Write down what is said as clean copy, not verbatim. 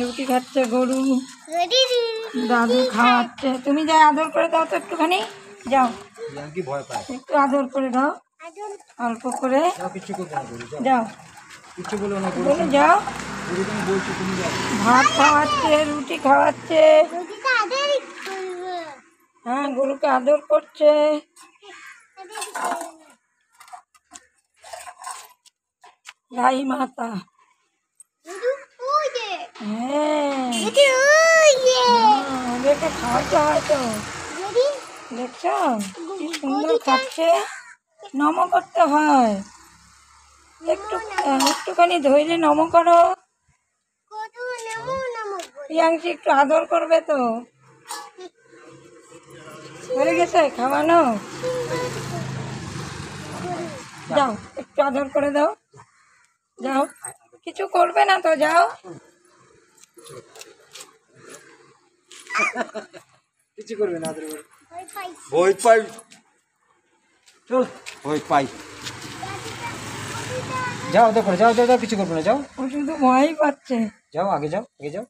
রুটি খাচ্ছে গরু, দাদু খাওয়াচ্ছে। তুমি যাই আদর করে দাও তো একটুখানি, যাও একটু আদর করে দাও অল্প করে, যাও বলে যাও। ভাত খাওয়াচ্ছে, রুটি খাওয়াচ্ছে, হ্যাঁ গরুকে আদর করছে। গাই মাতা, হ্যাঁ ওদেরকে খাওয়াতে হয় তো, দেখছ কি সুন্দর খাচ্ছে। নম করতে হয়, একটুখানি ধৈর্য নম করো। প্রিয়াংশী একটু আদর করবে তো, হয়ে গেছে খাওয়ানো, যাও একটু আদর করে দাও, যাও কিছু করবে না তো, যাও। কিছু করবে না, ভয় পাই, চল ভয় পাই, যাও দেখো, যাও যাও যাও, কিছু করবে না, যাও। ও শুধু ভয়ই পাচ্ছে। যাও আগে যাও, আগে যাও।